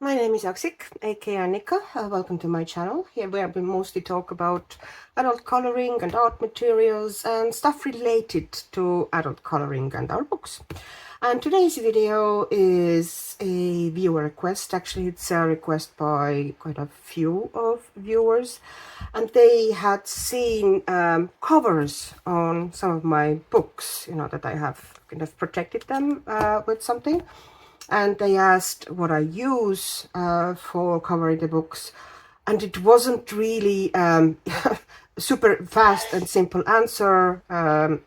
My name is Aksik, aka Annika. Welcome to my channel, here where we mostly talk about adult coloring and art materials and stuff related to adult coloring and our books. And today's video is a viewer request. Actually, it's a request by quite a few of viewers, and they had seen covers on some of my books, that I have kind of protected them with something. And they asked what I use for covering the books, and it wasn't really super fast and simple answer on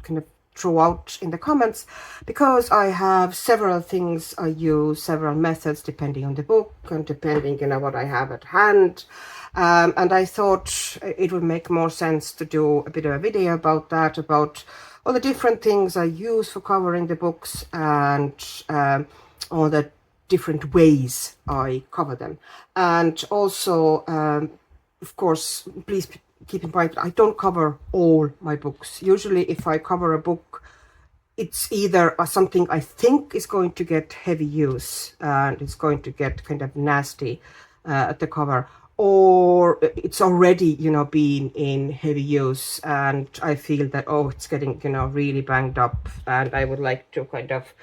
kind of throughout in the comments, because I have several things I use, several methods depending on the book and depending what I have at hand. And I thought it would make more sense to do a bit of a video about that, about all the different things I use for covering the books and all the different ways I cover them. And also, of course, please keep in mind, I don't cover all my books. Usually if I cover a book, it's either something I think is going to get heavy use and it's going to get kind of nasty at the cover, or it's already, been in heavy use and I feel that, oh, it's getting, really banged up and I would like to kind of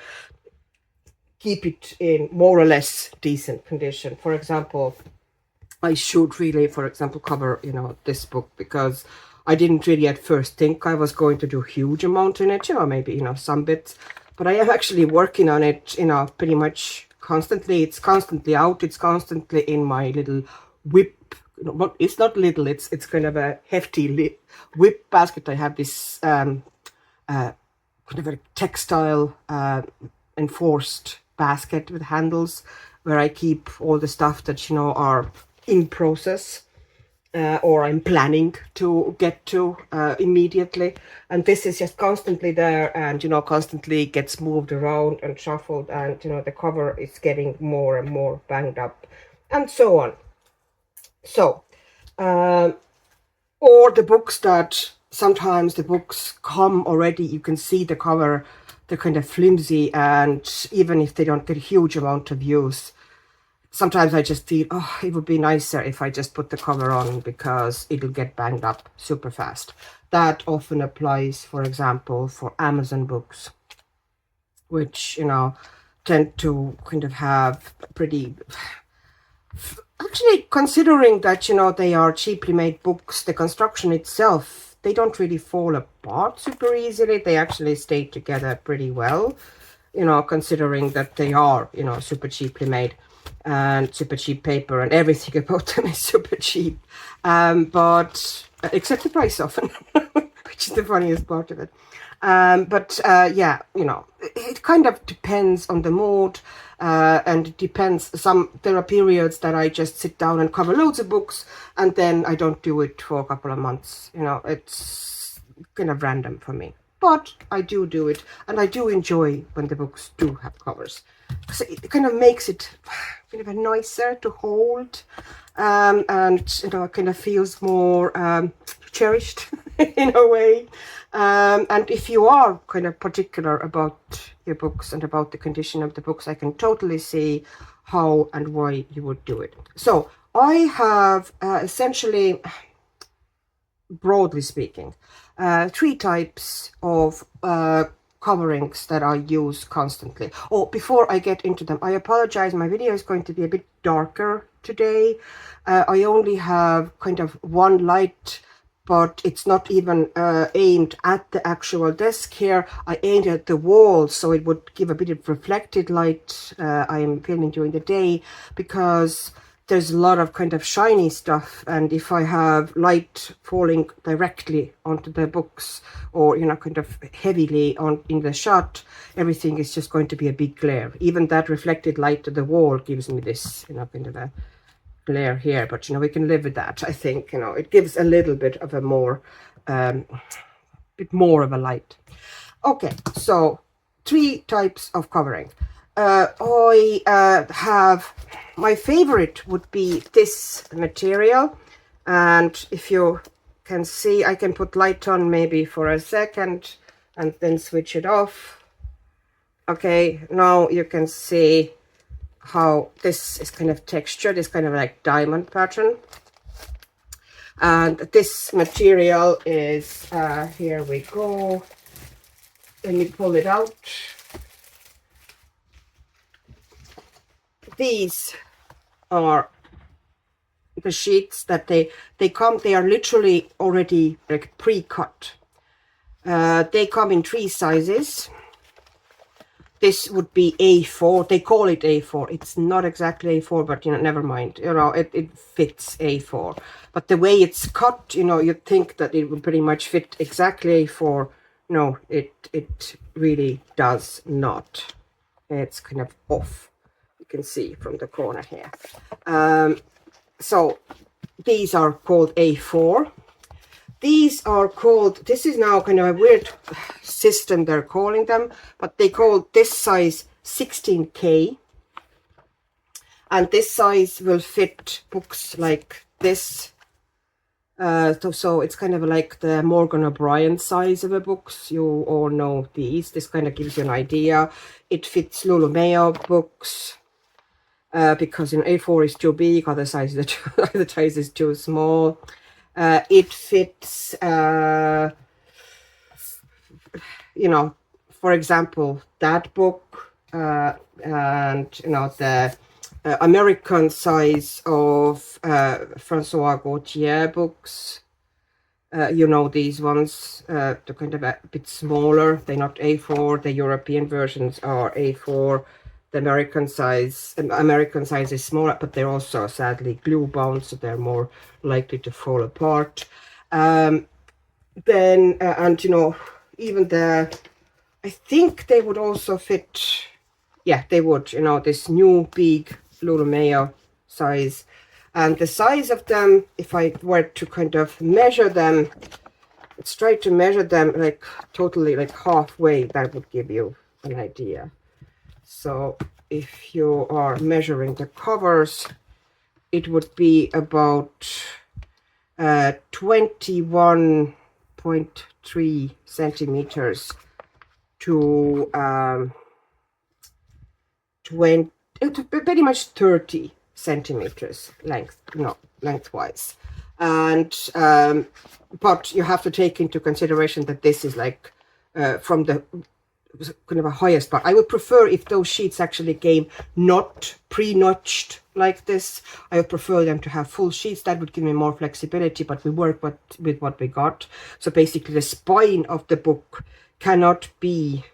keep it in more or less decent condition. For example, I should really, for example, cover, this book, because I didn't really at first think I was going to do a huge amount in it, maybe, some bits, but I am actually working on it, pretty much constantly. It's constantly out. It's constantly in my little whip. But it's not little, it's kind of a hefty whip basket. I have this kind of a textile enforced basket with handles where I keep all the stuff that are in process or I'm planning to get to immediately, and this is just constantly there and constantly gets moved around and shuffled, and the cover is getting more and more banged up and so on. So or the books that sometimes the books come already, you can see the cover, they're kind of flimsy, and even if they don't get a huge amount of use, sometimes I just feel, oh, it would be nicer if I just put the cover on, because it'll get banged up super fast. That often applies, for example, for Amazon books, which, tend to kind of have pretty... Actually, considering that, they are cheaply made books, the construction itself, they don't really fall apart super easily. They actually stay together pretty well, considering that they are, super cheaply made and super cheap paper, and everything about them is super cheap. But except the price often, which is the funniest part of it. Yeah, it kind of depends on the mood, and it depends. There are periods that I just sit down and cover loads of books, and then I don't do it for a couple of months. It's kind of random for me, but I do it, and I do enjoy when the books do have covers, because it kind of makes it kind of nicer to hold, and it kind of feels more cherished in a way. And if you are kind of particular about your books and about the condition of the books, I can totally see how and why you would do it. So I have essentially, broadly speaking, 3 types of coverings that I use constantly. Oh, before I get into them, I apologize, my video is going to be a bit darker today. I only have kind of one light, but it's not even aimed at the actual desk here. I aimed at the wall, so it would give a bit of reflected light. I am filming during the day because there's a lot of kind of shiny stuff, and if I have light falling directly onto the books, or kind of heavily in the shot, everything is just going to be a big glare. Even that reflected light to the wall gives me this kind of a glare here, but we can live with that. I think it gives a little bit of a more bit more of a light. Okay, so 3 types of covering. I have, my favorite would be this material, and if you can see, I can put light on maybe for a second and then switch it off. Okay, now you can see how this is kind of textured. It's kind of like diamond pattern. And this material is, here we go. Let me pull it out. These are the sheets that they are literally already like pre-cut. They come in 3 sizes. This would be A4. They call it A4. It's not exactly A4, but you know, never mind. You know, it fits A4. But the way it's cut, you know, you'd think that it would pretty much fit exactly A4. No, it really does not. It's kind of off. You can see from the corner here. So these are called A4. These are called, this is now kind of a weird system they're calling them, but they call this size 16K. And this size will fit books like this. So it's kind of like the Morgan O'Brien size of the books. You all know these. This kind of gives you an idea. It fits Lulu Mayo books. Because you know, A4 is too big, other size is too small. It fits, you know, for example, that book, and you know, the American size of Francois Gautier books. You know, these ones, they're kind of a bit smaller. They're not A4. The European versions are A4. The American size is smaller, but they're also sadly glue bound, so they're more likely to fall apart. And you know, even I think they would also fit. Yeah, they would. You know, this new big Lulu Mayo size, and the size of them. If I were to kind of measure them, let's try to measure them like totally like halfway. That would give you an idea. So if you are measuring the covers, it would be about 21.3 centimeters to pretty much 30 centimeters lengthwise. And but you have to take into consideration that this is like from the kind of a highest part. I would prefer if those sheets actually came not pre-notched like this. I would prefer them to have full sheets. That would give me more flexibility, but we work with what we got. So basically the spine of the book cannot be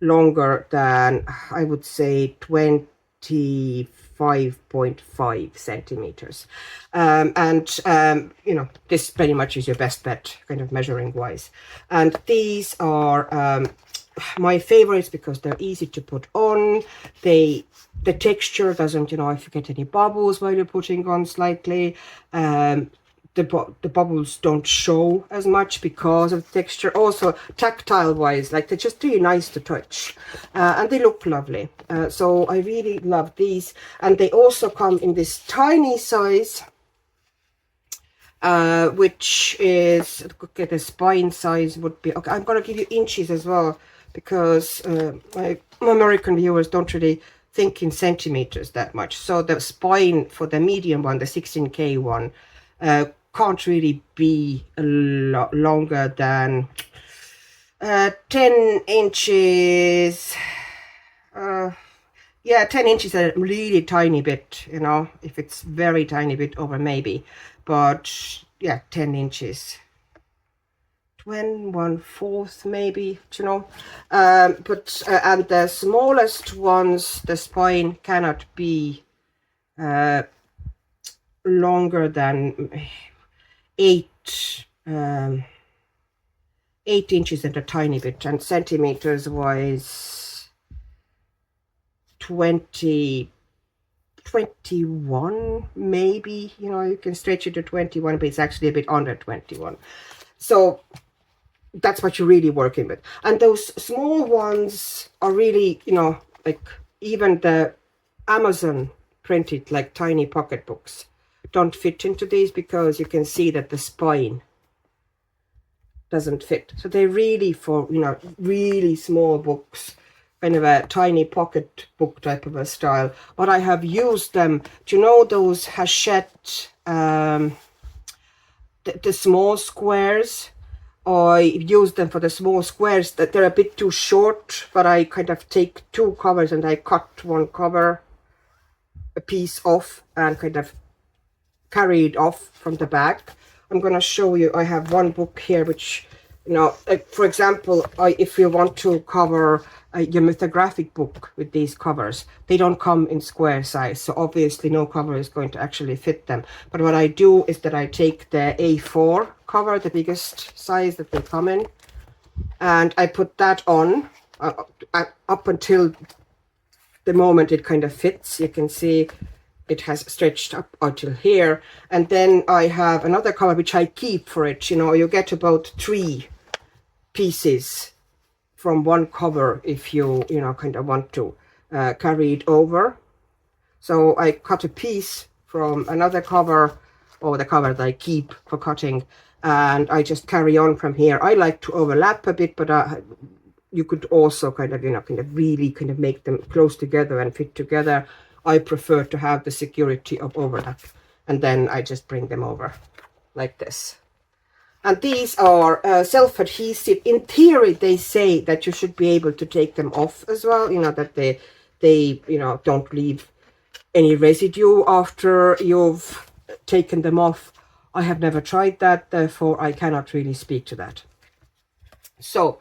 longer than, I would say, 25.5 centimeters. You know, this pretty much is your best bet, kind of measuring wise. And these are my favorites because they're easy to put on. The texture doesn't, you know, if you get any bubbles while you're putting on slightly, the bubbles don't show as much because of the texture. Also tactile wise, like they're just really nice to touch, and they look lovely. So I really love these, and they also come in this tiny size, which is, okay, the spine size would be, okay, I'm going to give you inches as well, because my American viewers don't really think in centimeters that much. So the spine for the medium one, the 16K one, can't really be a lot longer than 10 inches. Yeah, 10 inches, a really tiny bit, you know, if it's very tiny bit over maybe, but yeah, 10 inches. 1/4 maybe, you know, and the smallest ones, the spine cannot be longer than 8 inches and a tiny bit, and centimeters wise 21 maybe, you know, you can stretch it to 21, but it's actually a bit under 21. So that's what you're really working with. And those small ones are really, you know, like even the Amazon printed like tiny pocket books don't fit into these, because you can see that the spine doesn't fit. So they're really for, you know, really small books kind of a tiny pocket book type of a style. But I have used them, do you know those Hachette, the small squares? I use them for the small squares that they're a bit too short, but I kind of take two covers and I cut one cover a piece off and kind of carry it off from the back. I'm going to show you, I have one book here which, you know, like for example, if you want to cover your mythographic book with these covers, they don't come in square size, so obviously no cover is going to actually fit them. But what I do is that I take the A4 cover, the biggest size that they come in, and I put that on up until the moment it kind of fits. You can see it has stretched up until here, and then I have another cover which I keep for it. You know, you get about 3 pieces from one cover if you know, kind of want to carry it over. So I cut a piece from another cover, or the cover that I keep for cutting, and I just carry on from here. I like to overlap a bit, but you could also kind of, you know, kind of really kind of make them close together and fit together. I prefer to have the security of overlap, and then I just bring them over like this. And these are self-adhesive. In theory, they say that you should be able to take them off as well, you know, that they you know, don't leave any residue after you've taken them off. I have never tried that, therefore I cannot really speak to that. So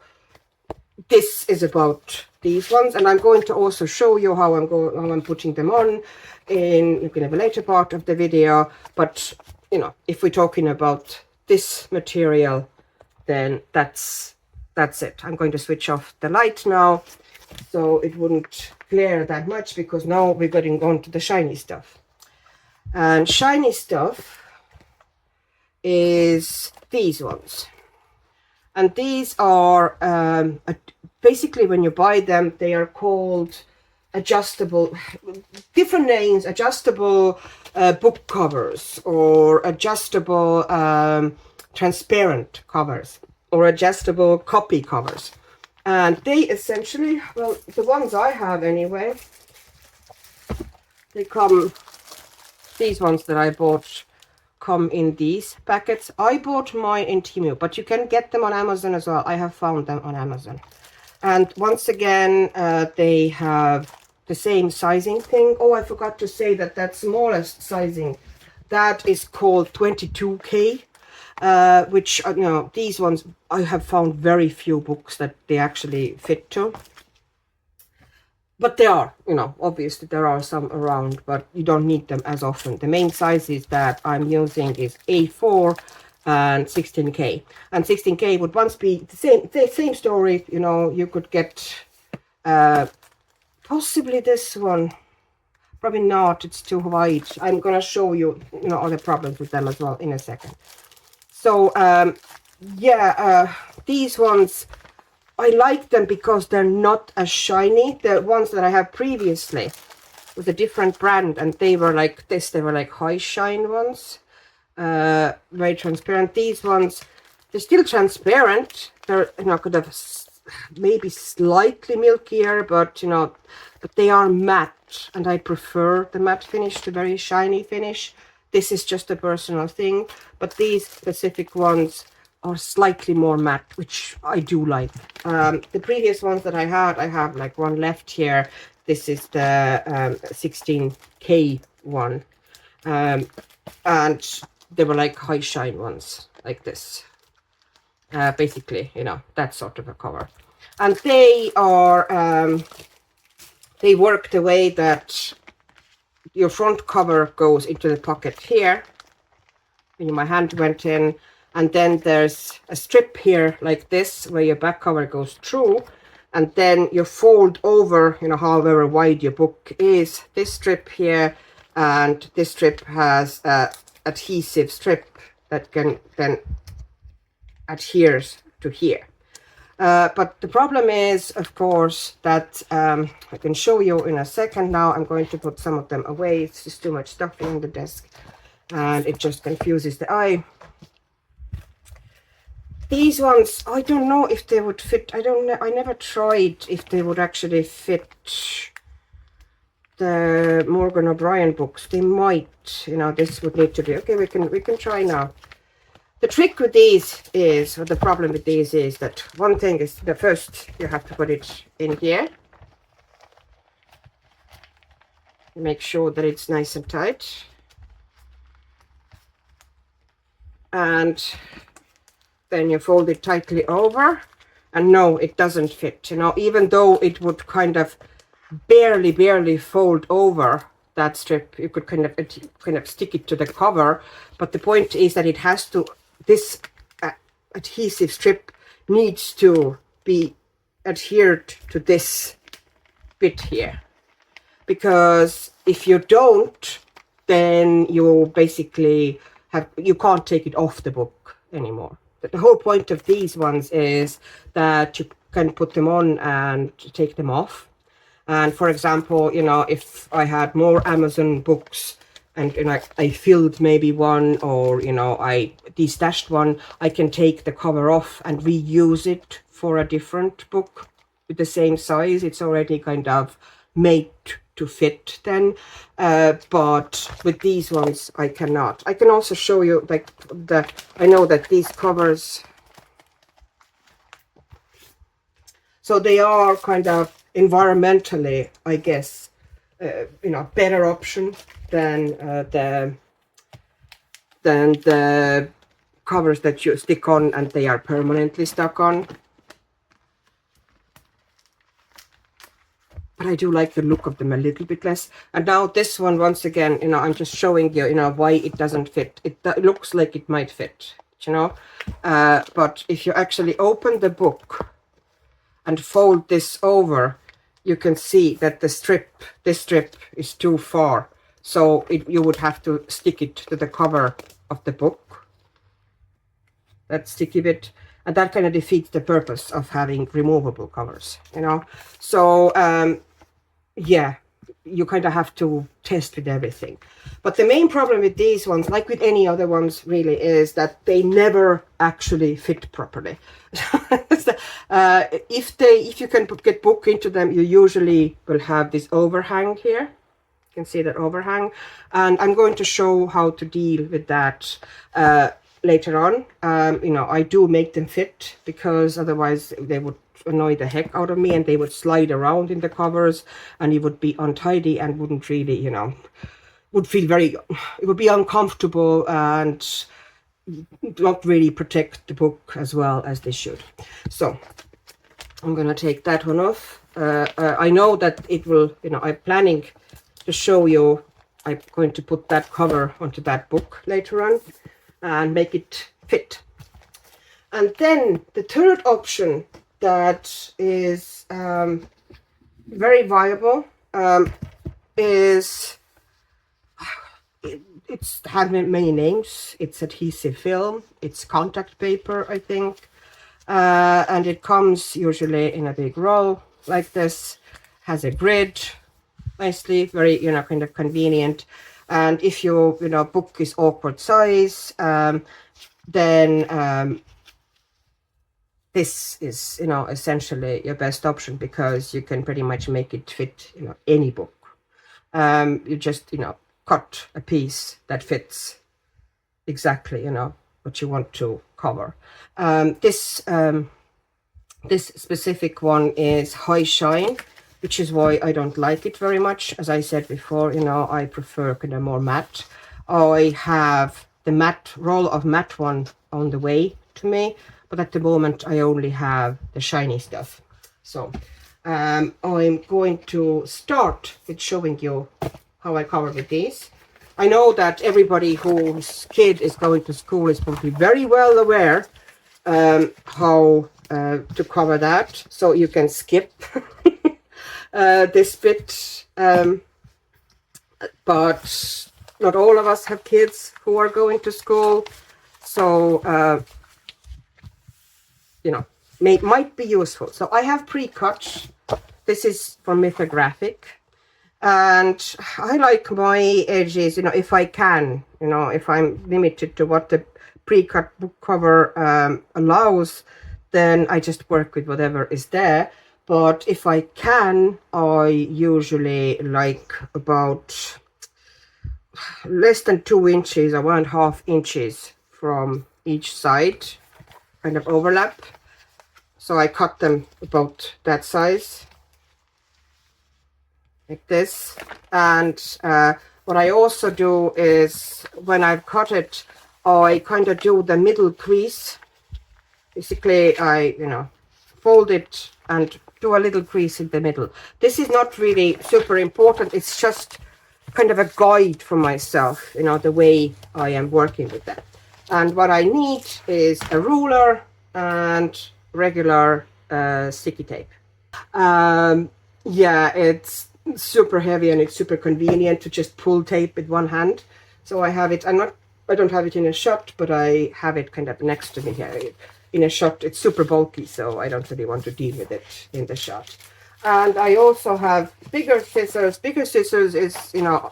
this is about these ones, and I'm going to also show you how I'm putting them on in kind of a later part of the video. But you know, if we're talking about this material, then that's it. I'm going to switch off the light now so it wouldn't glare that much, because now we're getting on to the shiny stuff. And shiny stuff is these ones, and these are basically, when you buy them, they are called adjustable, different names, adjustable book covers, or adjustable transparent covers, or adjustable copy covers. And they essentially, well, the ones I have anyway, they come, these ones that I bought come in these packets. I bought mine in TEMU, but you can get them on Amazon as well. I have found them on Amazon. And once again, they have the same sizing thing. Oh, I forgot to say that that smallest sizing, that is called 22K, which, you know, these ones, I have found very few books that they actually fit to. But there are, you know, obviously there are some around, but you don't need them as often. The main sizes that I'm using is A4 and 16K. And 16K would once be the same story, you know. You could get possibly this one. Probably not, it's too wide. I'm going to show you, you know, all the problems with them as well in a second. So, yeah, these ones, I like them because they're not as shiny. The ones that I have previously with a different brand, and they were like this. They were like high shine ones, very transparent. These ones, they're still transparent. They're, you know, could have maybe slightly milkier, but you know, but they are matte, and I prefer the matte finish to very shiny finish. This is just a personal thing, but these specific ones are slightly more matte, which I do like. The previous ones that I have like one left here. This is the 16K one, and they were like high shine ones like this. Basically, you know, that sort of a cover. And they are, they work the way that your front cover goes into the pocket here. And my hand went in, and then there's a strip here like this where your back cover goes through, and then you fold over, you know, however wide your book is, this strip here, and this strip has a adhesive strip that can then adheres to here. But the problem is, of course, that I can show you in a second. Now I'm going to put some of them away. It's just too much stuff on the desk and it just confuses the eye. These ones, I don't know if they would fit. I don't know. I never tried if they would actually fit the Morgan O'Brien books. They might, you know, this would need to be, okay, we can try now. The trick with these is, or the problem with these is that one thing is the first you have to put it in here. Make sure that it's nice and tight. And then you fold it tightly over. And no, it doesn't fit, you know, even though it would kind of barely fold over that strip. You could kind of stick it to the cover, but the point is that it has to, this adhesive strip needs to be adhered to this bit here, because if you don't, then you basically you can't take it off the book anymore. But the whole point of these ones is that you can put them on and take them off. And for example, you know, if I had more Amazon books and, you know, I filled maybe one, or, you know, I destashed one, I can take the cover off and reuse it for a different book with the same size. It's already kind of made to fit then. But with these ones, I cannot. I can also show you, like, I know that these covers, so they are kind of environmentally, I guess, you know, better option than the covers that you stick on and they are permanently stuck on. But I do like the look of them a little bit less. And now this one, once again, you know, I'm just showing you, you know, why it doesn't fit. It looks like it might fit, you know, but if you actually open the book and fold this over, you can see that this strip is too far. So you would have to stick it to the cover of the book, that sticky bit. And that kind of defeats the purpose of having removable covers, you know. So, yeah, you kind of have to test with everything. But the main problem with these ones, like with any other ones really, is that they never actually fit properly. If you can get book into them, you usually will have this overhang here. You can see that overhang. And I'm going to show how to deal with that later on. You know, I do make them fit, because otherwise they would annoy the heck out of me and they would slide around in the covers and it would be untidy and wouldn't really, you know, would feel very, it would be uncomfortable and not really protect the book as well as they should. So I'm gonna take that one off. I know that it will, you know, I'm planning to show you, I'm going to put that cover onto that book later on and make it fit. And then the third option that is very viable is, it's had many names. It's adhesive film, it's contact paper, I think, and it comes usually in a big roll like this, has a grid, nicely, very, you know, kind of convenient. And if your, you know, book is awkward size, then this is, you know, essentially your best option, because you can pretty much make it fit, you know, any book. You just, you know, cut a piece that fits exactly, you know, what you want to cover. This specific one is high shine, which is why I don't like it very much. As I said before, you know, I prefer kind of more matte. I have the matte roll of matte one on the way to me, but at the moment I only have the shiny stuff. So I'm going to start with showing you how I cover with these. I know that everybody whose kid is going to school is probably very well aware how to cover that, so you can skip this bit, but not all of us have kids who are going to school, so you know, might be useful. So I have pre-cut. This is from Mythographic, and I like my edges, you know, if I can, you know, if I'm limited to what the pre-cut book cover allows, then I just work with whatever is there. But if I can, I usually like about less than 2 inches or 1.5 inches from each side, kind of overlap. So I cut them about that size, like this. And what I also do is, when I've cut it, I kind of do the middle crease. Basically, I, fold it and do a little crease in the middle. This is not really super important. It's just kind of a guide for myself, the way I am working with that. And what I need is a ruler and regular sticky tape. Yeah, it's super heavy and it's super convenient to just pull tape with one hand. So I have it, I don't have it in a shot, but I have it kind of next to me here. In a shot, it's super bulky, so I don't really want to deal with it in the shot. And I also have bigger scissors. Bigger scissors is,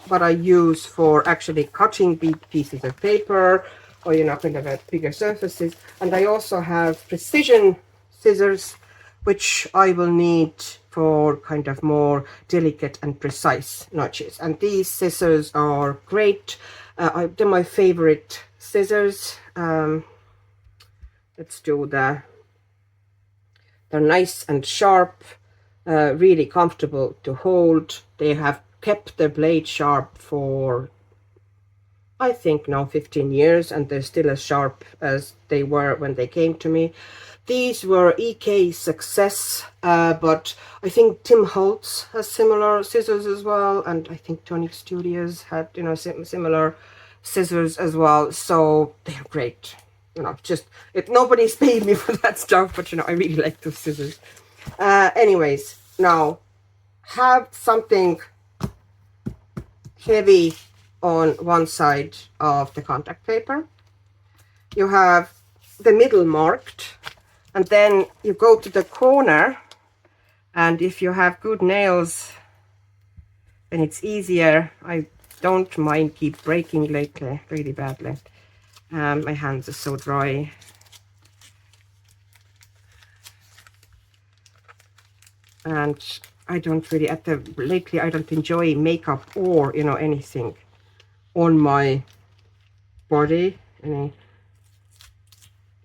what I use for actually cutting big pieces of paper, or, kind of a bigger surfaces. And I also have precision scissors, which I will need for kind of more delicate and precise notches. And these scissors are great. They're my favorite scissors. Let's do they're nice and sharp, really comfortable to hold. They have kept their blade sharp for, I think now 15 years, and they're still as sharp as they were when they came to me. These were EK Success, but I think Tim Holtz has similar scissors as well, and I think Tonic Studios had, similar scissors as well. So they're great. Nobody's paid me for that stuff, but I really like those scissors. Anyways, now have something heavy on one side of the contact paper. You have the middle marked, and then you go to the corner, and if you have good nails, then it's easier. I don't mind keep breaking lately, really badly. My hands are so dry. And I don't really, lately I don't enjoy makeup or, anything on my body. It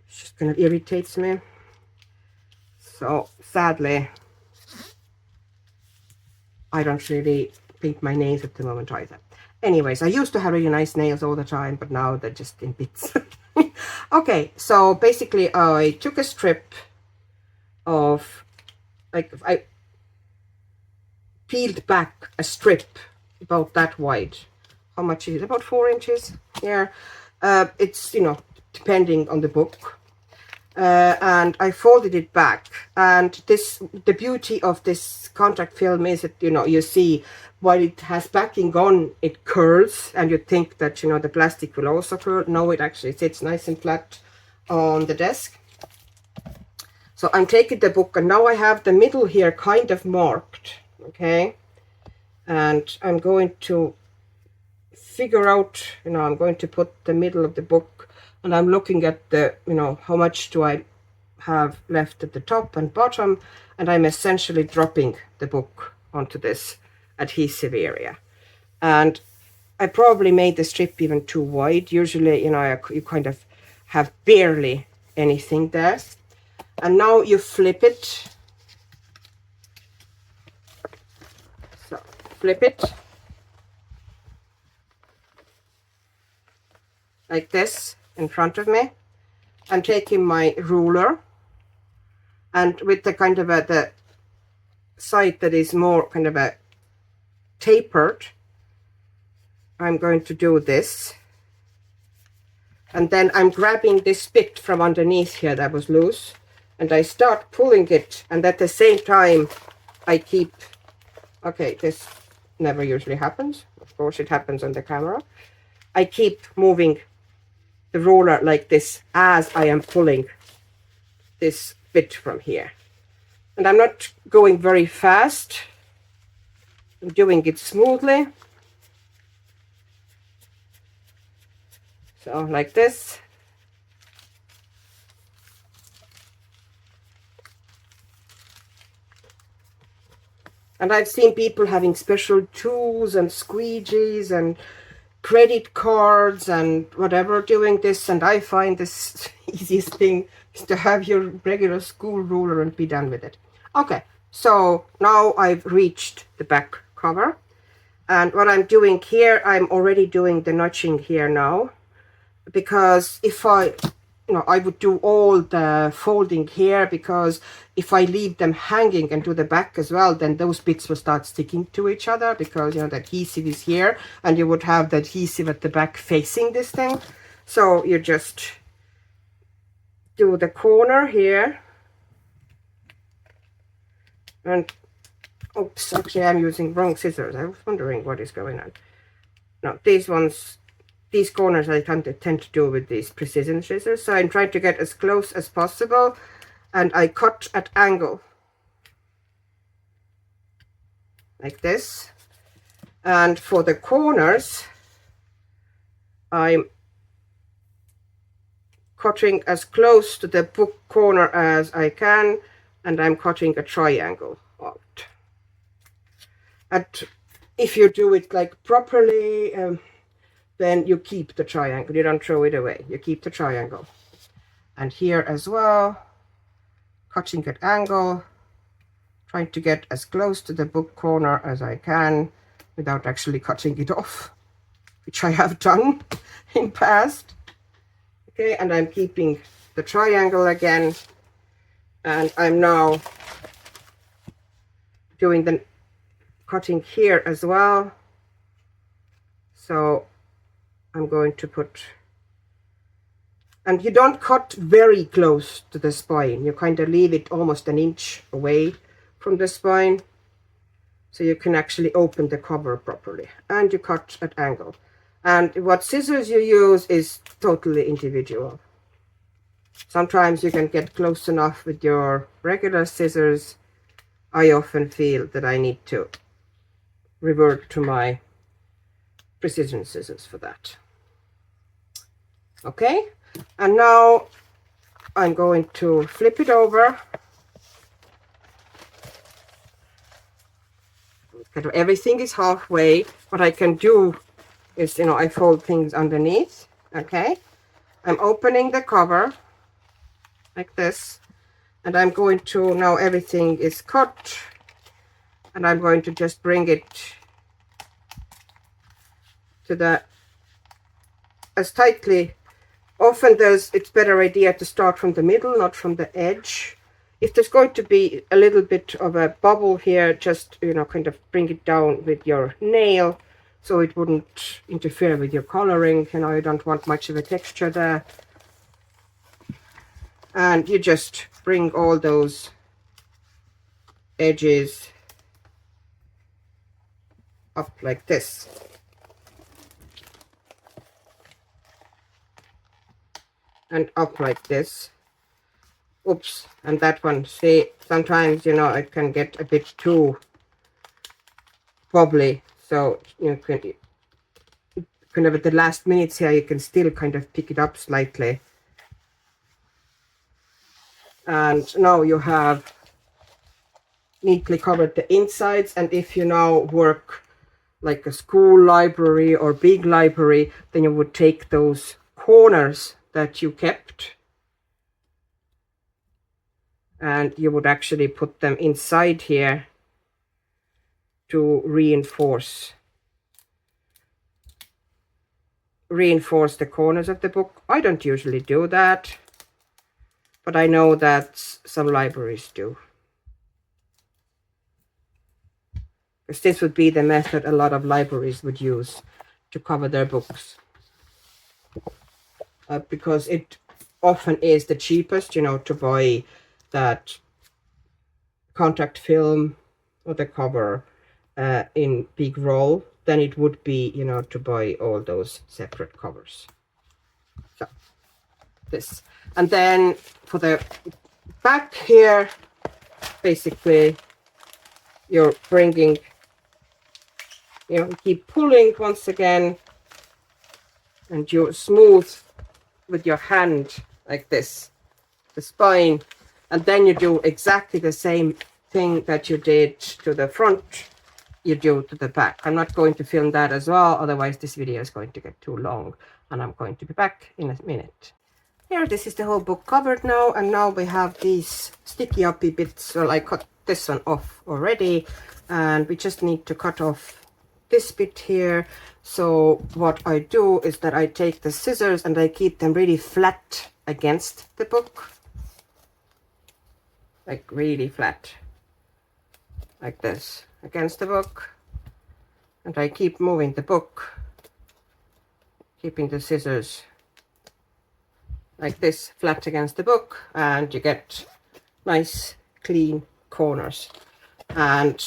just kind of irritates me. So sadly, I don't really paint my nails at the moment either. Anyways, I used to have really nice nails all the time, but now they're just in bits. Okay, so basically I took a strip of, I peeled back a strip about that wide. How much is it? About 4 inches. Yeah. It's, depending on the book. And I folded it back. And the beauty of this contact film is that, you see, while it has backing on, it curls, and you think that, the plastic will also curl. No, it actually sits nice and flat on the desk. So I'm taking the book, and now I have the middle here kind of marked, okay? And I'm going to figure out, I'm going to put the middle of the book, and I'm looking at the, how much do I have left at the top and bottom, and I'm essentially dropping the book onto this adhesive area. And I probably made the strip even too wide. Usually, you kind of have barely anything there. And now you flip it. So flip it like this in front of me. I'm taking my ruler, and with the kind of the side that is more kind of a tapered, I'm going to do this, and then I'm grabbing this bit from underneath here that was loose, and I start pulling it, and at the same time I keep, okay, this never usually happens, of course it happens on the camera, I keep moving the roller like this as I am pulling this bit from here, and I'm not going very fast. I'm doing it smoothly. So like this. And I've seen people having special tools and squeegees and credit cards and whatever doing this, and I find this easiest thing is to have your regular school ruler and be done with it. Okay, so now I've reached the back cover, and what I'm doing here, I'm already doing the notching here now, because if I would do all the folding here, because if I leave them hanging and do the back as well, then those bits will start sticking to each other, because the adhesive is here and you would have the adhesive at the back facing this thing. So you just do the corner here, and oops, actually I'm using wrong scissors. I was wondering what is going on. No, these corners I tend to do with these precision scissors. So I'm trying to get as close as possible, and I cut at angle like this. And for the corners, I'm cutting as close to the book corner as I can, and I'm cutting a triangle out. And if you do it like properly, then you keep the triangle. You don't throw it away. You keep the triangle. And here as well, cutting at angle, trying to get as close to the book corner as I can without actually cutting it off, which I have done in past. Okay, and I'm keeping the triangle again, and I'm now doing the cutting here as well. So I'm going to put, and you don't cut very close to the spine. You kind of leave it almost an inch away from the spine, so you can actually open the cover properly, and you cut at angle. And what scissors you use is totally individual. Sometimes you can get close enough with your regular scissors. I often feel that I need to revert to my precision scissors for that. Okay, and now I'm going to flip it over. Kind of everything is halfway. What I can do is, I fold things underneath. Okay, I'm opening the cover like this, and I'm going to, now everything is cut, and I'm going to just bring it to the, as tightly. Often it's better idea to start from the middle, not from the edge. If there's going to be a little bit of a bubble here, just, kind of bring it down with your nail so it wouldn't interfere with your coloring. You don't want much of a texture there. And you just bring all those edges up like this. And up like this. Oops, and that one, see, sometimes, it can get a bit too wobbly. So, you can kind of at the last minutes here, you can still kind of pick it up slightly. And now you have neatly covered the insides. And if you now work like a school library or big library, then you would take those corners that you kept, and you would actually put them inside here to reinforce the corners of the book. I don't usually do that, but I know that some libraries do. Because this would be the method a lot of libraries would use to cover their books. Because it often is the cheapest, to buy that contact film or the cover in big roll, than it would be, to buy all those separate covers. So this, and then for the back here, basically you're bringing, keep pulling once again, and you smooth with your hand like this the spine, and then you do exactly the same thing that you did to the front, you do to the back. I'm not going to film that as well, otherwise this video is going to get too long, and I'm going to be back in a minute. Here, this is the whole book covered now, and now we have these sticky uppy bits. Well, I cut this one off already, and we just need to cut off this bit here. So what I do is that I take the scissors and I keep them really flat against the book, like really flat, like this, against the book, and I keep moving the book, keeping the scissors like this flat against the book, and you get nice clean corners. And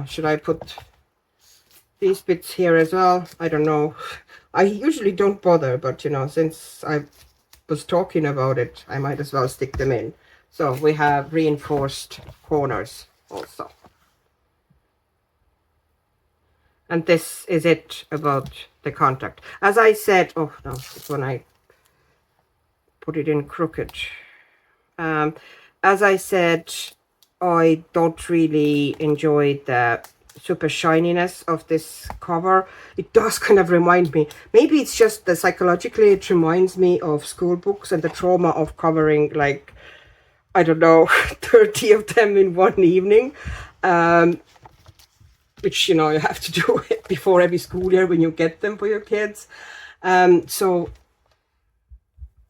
should I put these bits here as well? I don't know. I usually don't bother, but you know, since I was talking about it, I might as well stick them in. So we have reinforced corners also. And this is it about the contact. As I said, oh no, it's when I put it in crooked. As I said, I don't really enjoy the super shininess of this cover. It does kind of remind me, maybe it's just that psychologically it reminds me of school books and the trauma of covering, like, I don't know, 30 of them in one evening. Which, you know, you have to do it before every school year when you get them for your kids. So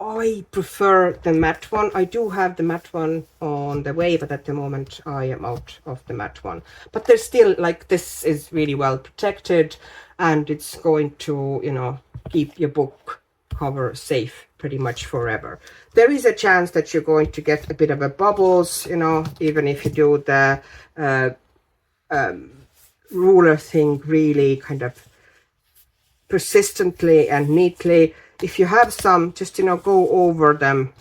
I prefer the matte one. I do have the matte one on the way, but at the moment I am out of the matte one. But there's still, like, this is really well protected, and it's going to, you know, keep your book cover safe pretty much forever. There is a chance that you're going to get a bit of a bubbles, you know, even if you do the ruler thing really kind of persistently and neatly. If you have some, just, you know, go over them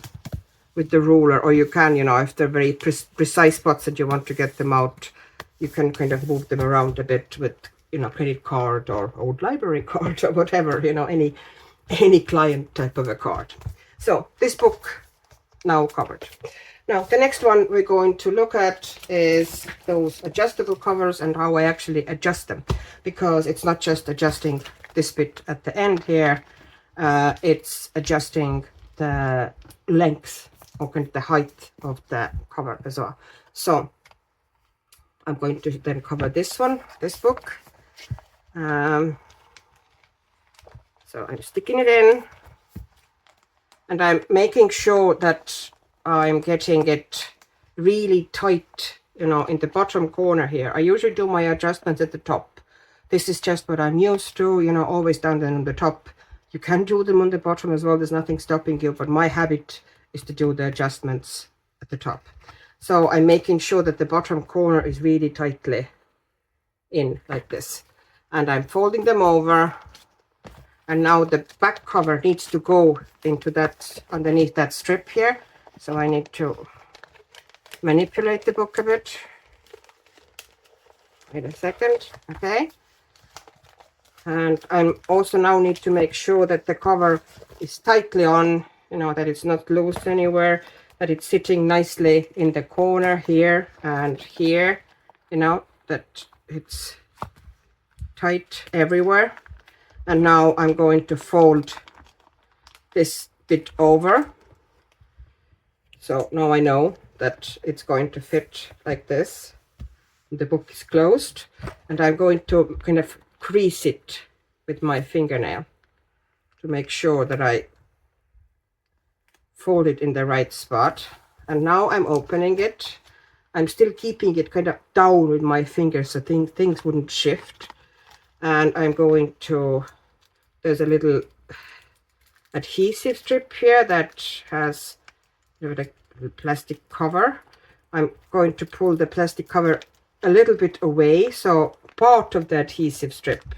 with the ruler, or you can, you know, if they're very precise spots that you want to get them out, you can kind of move them around a bit with, you know, credit card or old library card or whatever, you know, any client type of a card. So this book now covered. Now, the next one we're going to look at is those adjustable covers and how I actually adjust them, because it's not just adjusting this bit at the end here, it's adjusting the length or the height of the cover as well. So I'm going to then cover this one, this book. So I'm sticking it in, and I'm making sure that I'm getting it really tight, you know, in the bottom corner here. I usually do my adjustments at the top. This is just what I'm used to, you know, always down there on the top. You can do them on the bottom as well, there's nothing stopping you, but my habit is to do the adjustments at the top. So I'm making sure that the bottom corner is really tightly in like this, and I'm folding them over. And now the back cover needs to go into that, underneath that strip here. So I need to manipulate the book a bit. Wait a second, okay. And I also now need to make sure that the cover is tightly on, you know, that it's not loose anywhere, that it's sitting nicely in the corner here and here, you know, that it's tight everywhere. And now I'm going to fold this bit over. So now I know that it's going to fit like this. The book is closed, and I'm going to kind of crease it with my fingernail to make sure that I fold it in the right spot. And now I'm opening it. I'm still keeping it kind of down with my fingers so things wouldn't shift. And I'm going to, there's a little adhesive strip here that has, you know, the plastic cover. I'm going to pull the plastic cover a little bit away, so part of the adhesive strip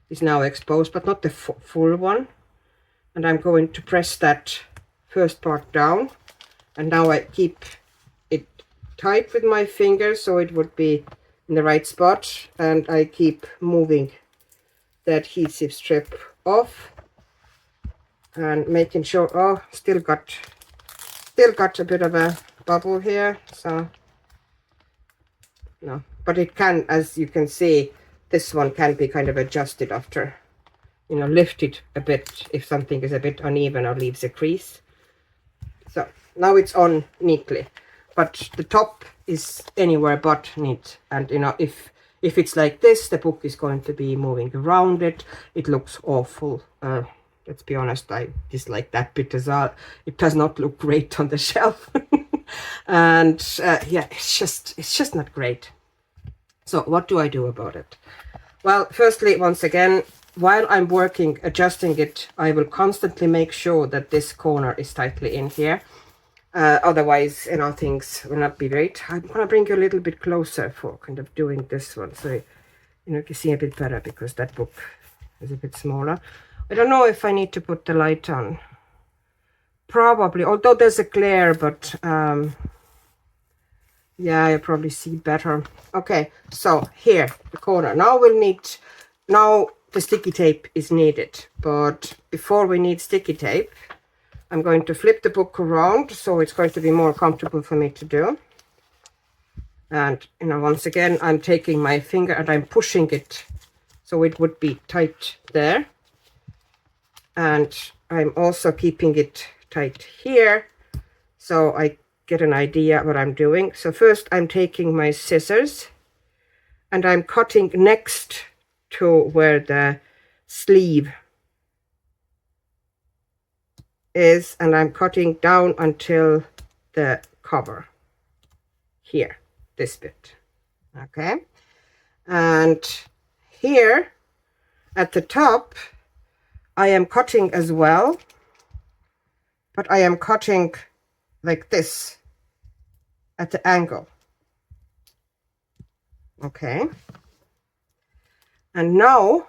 is now exposed, but not the full one. And I'm going to press that first part down, and now I keep it tight with my fingers so it would be in the right spot, and I keep moving the adhesive strip off and making sure, oh, still got a bit of a bubble here, so No, but it can, as you can see, this one can be kind of adjusted after, you know, lifted a bit if something is a bit uneven or leaves a crease. So now it's on neatly, but the top is anywhere but neat. And you know, if it's like this, the book is going to be moving around it. It looks awful. Let's be honest, I dislike that bit as well. It does not look great on the shelf. And yeah, it's just not great. So what do I do about it? Well, firstly, once again, while I'm working, adjusting it, I will constantly make sure that this corner is tightly in here. Otherwise, you know, things will not be great. I'm going to bring you a little bit closer for kind of doing this one, so you know, you can see a bit better, because that book is a bit smaller. I don't know if I need to put the light on. Probably, although there's a glare, but yeah, you probably see better. Okay, so here, the corner. Now the sticky tape is needed, but before we need sticky tape, I'm going to flip the book around, so it's going to be more comfortable for me to do. And, you know, once again, I'm taking my finger and I'm pushing it so it would be tight there. And I'm also keeping it tight here, so I get an idea what I'm doing. So first I'm taking my scissors and I'm cutting next to where the sleeve is, and I'm cutting down until the cover here, this bit. Okay, and here at the top I am cutting as well, but I am cutting like this at the angle. Okay, and now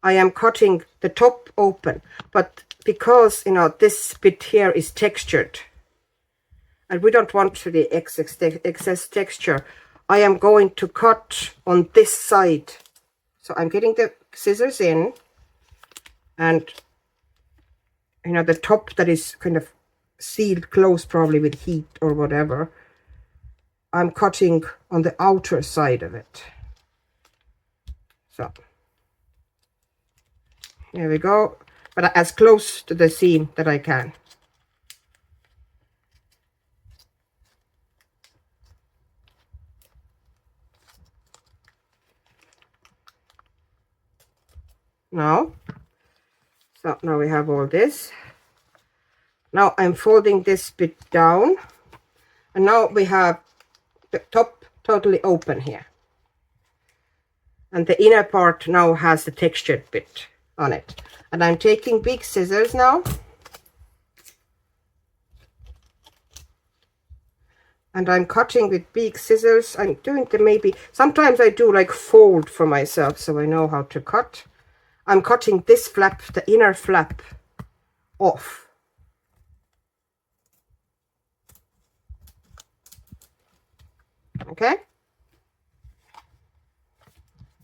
I am cutting the top open, but because, you know, this bit here is textured and we don't want the excess texture, I am going to cut on this side. So I'm getting the scissors in, and you know, the top that is kind of sealed close, probably with heat or whatever, I'm cutting on the outer side of it. So here we go, but as close to the seam that I can. Now, so now we have all this. Now I'm folding this bit down, and now we have the top totally open here. And the inner part now has the textured bit on it. And I'm taking big scissors now. And I'm cutting with big scissors. I'm doing the maybe, sometimes I do like fold for myself, so I know how to cut. I'm cutting this flap, the inner flap, off. Okay.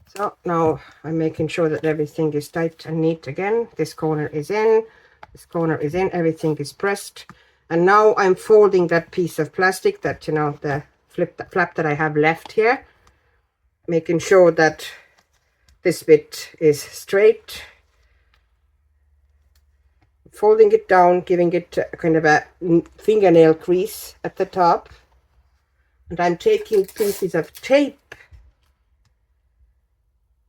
So now I'm making sure that everything is tight and neat again. This corner is in, this corner is in, everything is pressed. And now I'm folding that piece of plastic that, you know, the flap that I have left here, making sure that this bit is straight. Folding it down, giving it kind of a fingernail crease at the top. And I'm taking pieces of tape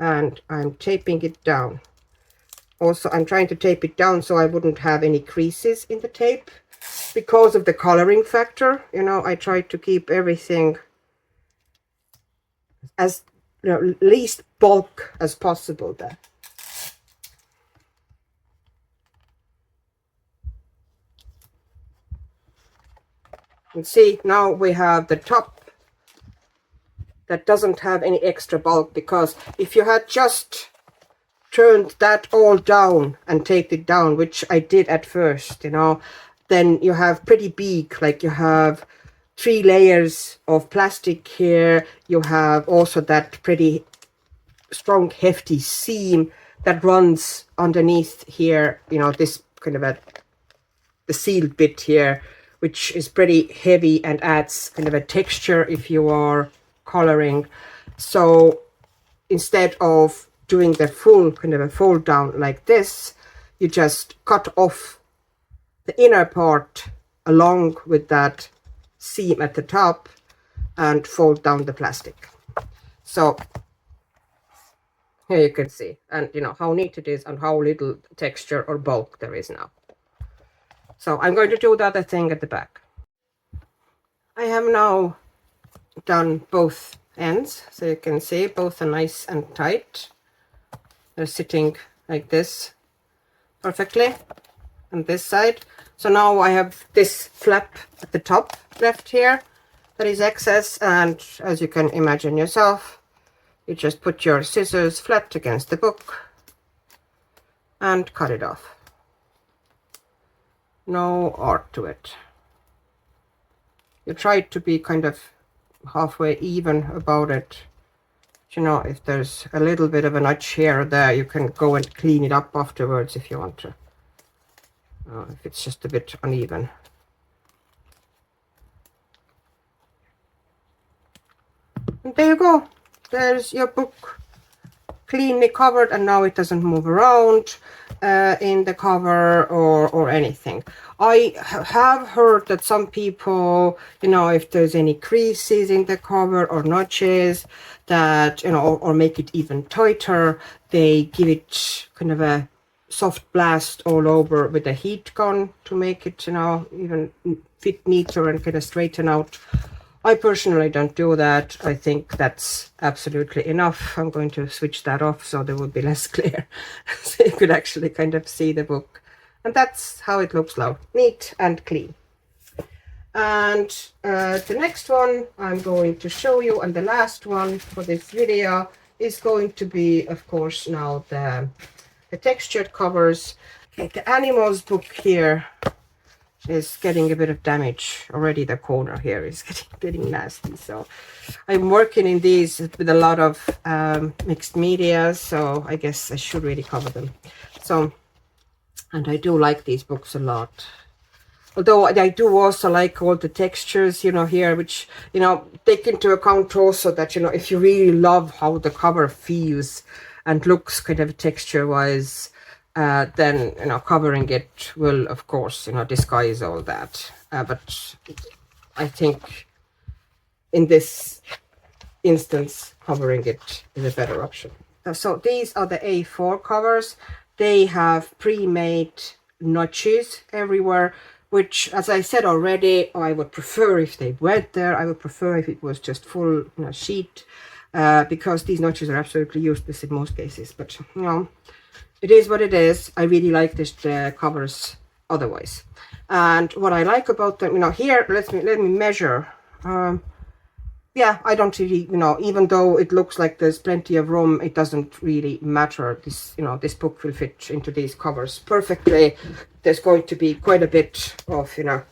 and I'm taping it down. Also, I'm trying to tape it down so I wouldn't have any creases in the tape because of the coloring factor. You know, I try to keep everything as, you know, least bulk as possible there. And see, now we have the top that doesn't have any extra bulk, because if you had just turned that all down and taped it down, which I did at first, you know, then you have pretty big, like you have 3 layers of plastic here. You have also that pretty strong, hefty seam that runs underneath here, you know, this kind of the sealed bit here, which is pretty heavy and adds kind of a texture if you are coloring. So instead of doing the full kind of a fold down like this, you just cut off the inner part along with that seam at the top and fold down the plastic. So here you can see, and you know how neat it is and how little texture or bulk there is now. So I'm going to do the other thing at the back. I have now done both ends, so you can see both are nice and tight. They're sitting like this perfectly on this side. So now I have this flap at the top left here that is excess, and as you can imagine yourself, you just put your scissors flat against the book and cut it off. No art to it. You try to be kind of halfway even about it. You know, if there's a little bit of a notch here or there, you can go and clean it up afterwards if you want to. If it's just a bit uneven. And there you go. There's your book cleanly covered, and now it doesn't move around in the cover or anything. I have heard that some people, you know, if there's any creases in the cover or notches, that, you know, or make it even tighter, they give it kind of a soft blast all over with a heat gun to make it, you know, even fit neater and kind of straighten out. I personally don't do that. I think that's absolutely enough. I'm going to switch that off so there would be less clear, so you could actually kind of see the book. And that's how it looks now, neat and clean. And the next one I'm going to show you, and the last one for this video, is going to be, of course, now the textured covers. Okay, the animals book here is getting a bit of damage already. The corner here is getting nasty, so I'm working in these with a lot of mixed media, so I guess I should really cover them. So, and I do like these books a lot, although I do also like all the textures, you know, here, which, you know, take into account also that, you know, if you really love how the cover feels and looks kind of texture wise, then, you know, covering it will, of course, you know, disguise all that. But I think in this instance, covering it is a better option. So these are the A4 covers. They have pre-made notches everywhere, which, as I said already, I would prefer if they weren't there. I would prefer if it was just full, you know, sheet, because these notches are absolutely useless in most cases. But, you know, it is what it is. I really like this covers otherwise. And what I like about them, you know, here, let me measure. Yeah, I don't really, you know, even though it looks like there's plenty of room, it doesn't really matter. This, you know, this book will fit into these covers perfectly. There's going to be quite a bit of, you know,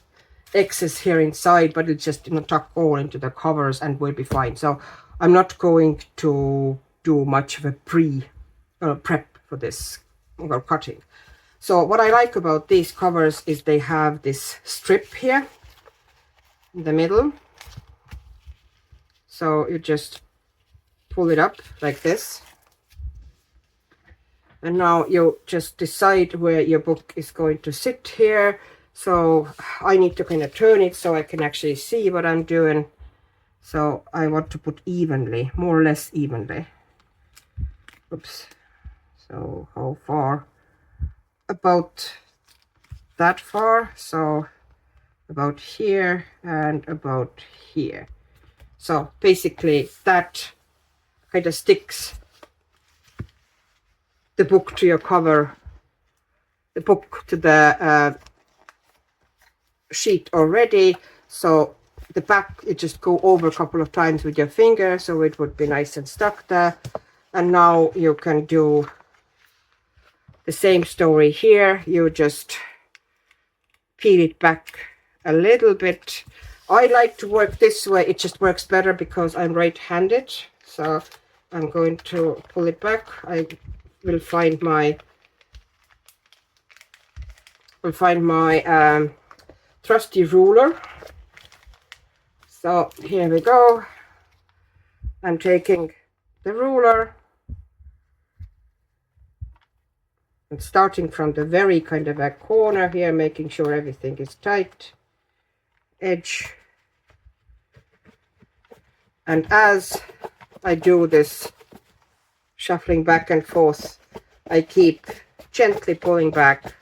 excess here inside, but it'll just, you know, tuck all into the covers and we'll be fine. So I'm not going to do much of a prep for this or cutting. So what I like about these covers is they have this strip here in the middle. So you just pull it up like this, and now you just decide where your book is going to sit here. So I need to kind of turn it so I can actually see what I'm doing. So I want to put evenly, more or less evenly. Oops. So how far? About that far. So about here and about here. So basically that kind of sticks the book to your cover, the book to the sheet already. So the back, you just go over a couple of times with your finger so it would be nice and stuck there. And now you can do the same story here. You just peel it back a little bit. I like to work this way. It just works better because I'm right-handed. So I'm going to pull it back. I will find my trusty ruler. So here we go. I'm taking the ruler and starting from the very kind of a corner here, making sure everything is tight, edge. And as I do this shuffling back and forth, I keep gently pulling back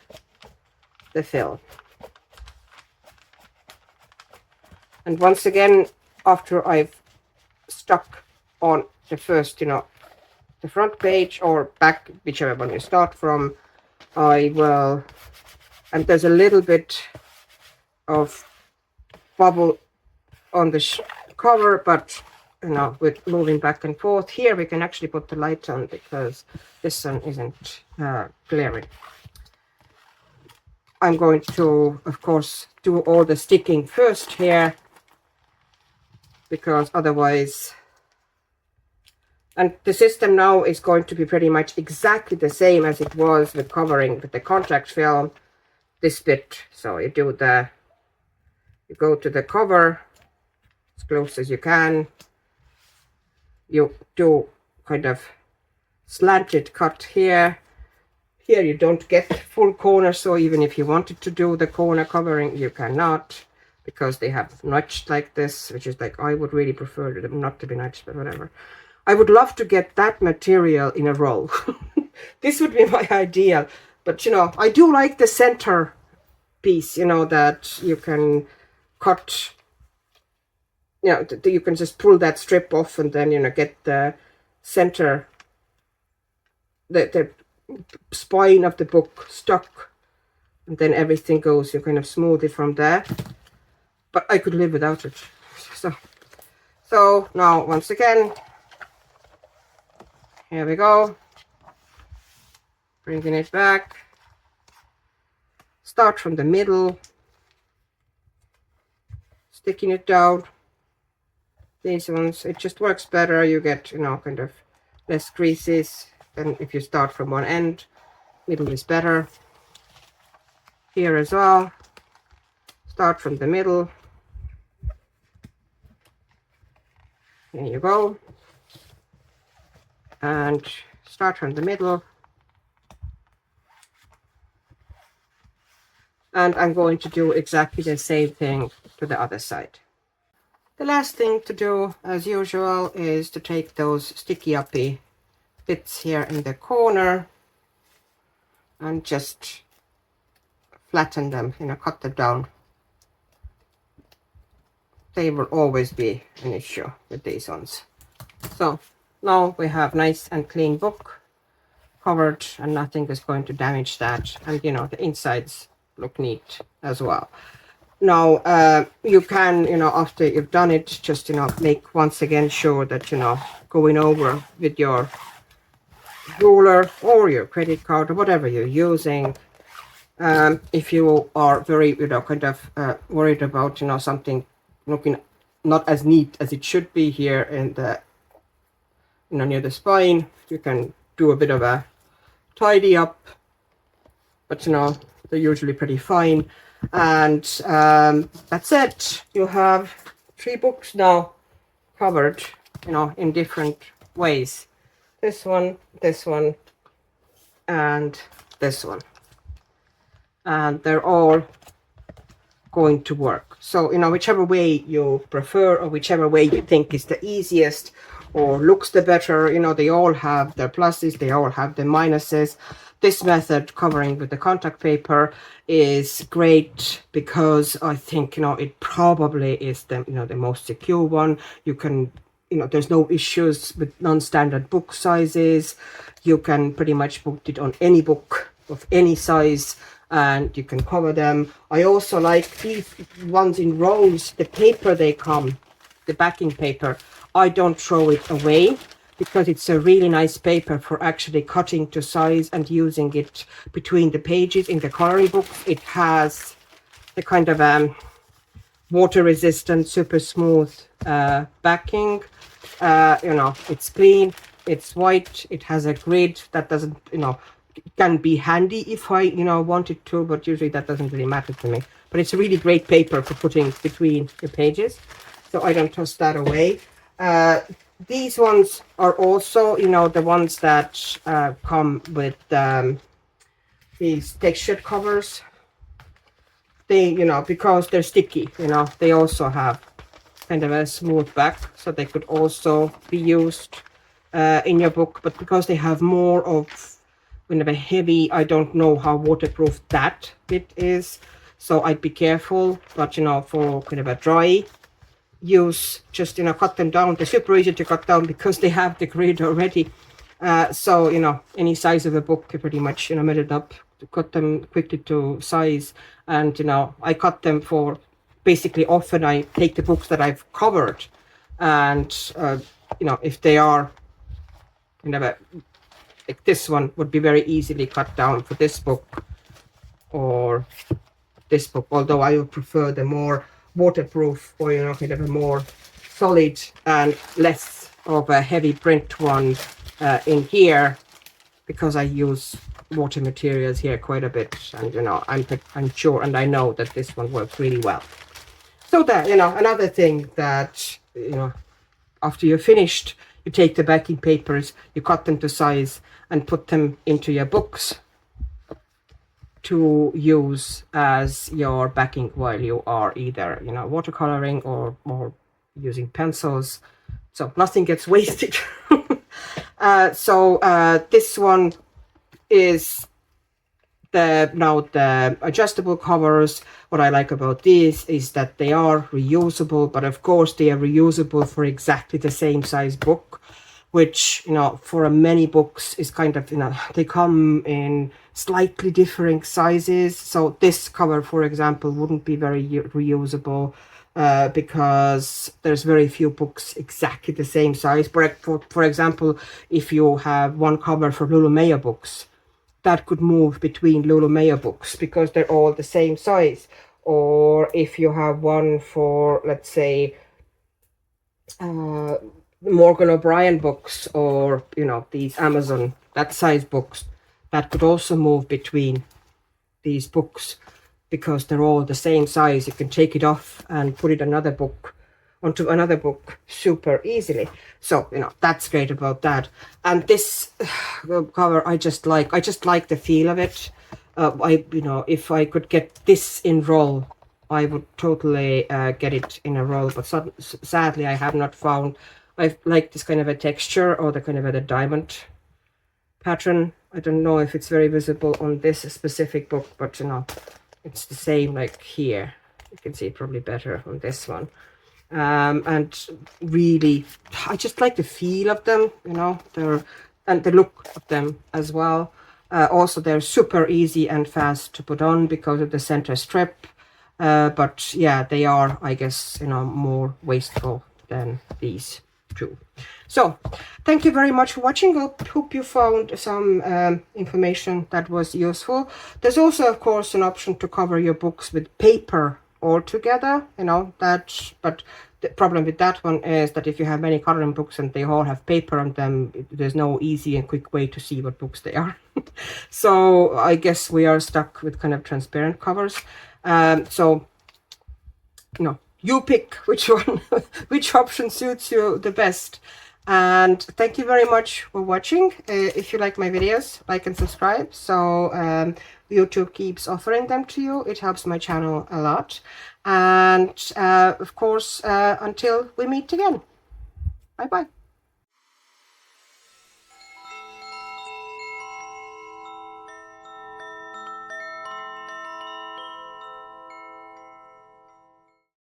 the film. And once again, after I've stuck on the first, the front page or back, whichever one you start from, I will, and there's a little bit of bubble on the cover, but with moving back and forth here, we can actually put the light on because this one isn't glaring. I'm going to, of course, do all the sticking first here, because otherwise, and the system now is going to be pretty much exactly the same as it was with covering with the contact film, this bit. So you go to the cover as close as you can. You do kind of slanted cut here. Here you don't get full corner, so even if you wanted to do the corner covering, you cannot, because they have notched like this, which is like, I would really prefer them not to be notched, but whatever. I would love to get that material in a roll. This would be my ideal, but I do like the center piece, that you can cut, you can just pull that strip off and then, get the center, the spine of the book stuck, and then everything goes, you kind of smooth it from there. But I could live without it. So now once again, here we go, bringing it back, start from the middle, sticking it down. These ones, it just works better, you get kind of less creases than if you start from one end. Middle is better. Here as well, start from the middle. There you go. And start from the middle. And I'm going to do exactly the same thing to the other side. The last thing to do, as usual, is to take those sticky-uppy bits here in the corner and just flatten them, cut them down. They will always be an issue with these ones. So now we have nice and clean book covered, and nothing is going to damage that. And the insides look neat as well. Now you can, after you've done it, just make once again sure that going over with your ruler or your credit card or whatever you're using. If you are very kind of worried about something looking not as neat as it should be here in the near the spine, you can do a bit of a tidy up, but they're usually pretty fine. And that's it. You have 3 books now covered in different ways. This one, and this one, and they're all going to work. So whichever way you prefer, or whichever way you think is the easiest or looks the better, they all have their pluses, they all have their minuses. This method, covering with the contact paper, is great because I think it probably is the the most secure one. You can there's no issues with non-standard book sizes. You can pretty much put it on any book of any size and you can cover them. I also like these ones in rolls, the paper they come, the backing paper. I don't throw it away because it's a really nice paper for actually cutting to size and using it between the pages in the coloring book. It has the kind of water resistant, super smooth backing. It's clean, it's white, it has a grid that doesn't can be handy if I, wanted to, but usually that doesn't really matter to me. But it's a really great paper for putting between the pages, so I don't toss that away. These ones are also, the ones that come with these textured covers. They, because they're sticky, they also have kind of a smooth back, so they could also be used in your book. But because they have more of kind of a heavy, I don't know how waterproof that bit is, so I'd be careful. But for kind of a dry use, just cut them down. They're super easy to cut down because they have the grid already. So any size of a book, you pretty much made it up, cut them quickly to size. And I cut them for basically, often I take the books that I've covered, and if they are like this one would be very easily cut down for this book or this book, although I would prefer the more waterproof or kind of a more solid and less of a heavy print one in here, because I use water materials here quite a bit, and I'm sure and I know that this one works really well. So that another thing that after you're finished, you take the backing papers, you cut them to size and put them into your books to use as your backing while you are either watercoloring or using pencils, so nothing gets wasted. This one is the adjustable covers. What I like about these is that they are reusable, but of course they are reusable for exactly the same size book, which for many books is kind of they come in slightly differing sizes. So this cover, for example, wouldn't be very reusable because there's very few books exactly the same size. For example, if you have one cover for Lulu Mayo books, that could move between Lulu Mayo books because they're all the same size. Or if you have one for, let's say, Morgan O'Brien books, or these Amazon that size books, that could also move between these books because they're all the same size. You can take it off and put it onto another book super easily. So that's great about that. And this cover I just like the feel of it. If I could get this in roll, I would totally get it in a roll, but sadly I have not found. I like this kind of a texture, or the kind of a diamond pattern. I don't know if it's very visible on this specific book, but it's the same like here. You can see it probably better on this one. And really, I just like the feel of them, and the look of them as well. Also, they're super easy and fast to put on because of the center strip. But yeah, they are, I guess, more wasteful than these two. So thank you very much for watching. Hope you found some information that was useful. There's also, of course, an option to cover your books with paper altogether, but the problem with that one is that if you have many coloring books and they all have paper on them, there's no easy and quick way to see what books they are. So I guess we are stuck with kind of transparent covers. So you pick which one, which option suits you the best. And thank you very much for watching. If you like my videos, like and subscribe, so YouTube keeps offering them to you. It helps my channel a lot. And of course, until we meet again, bye bye.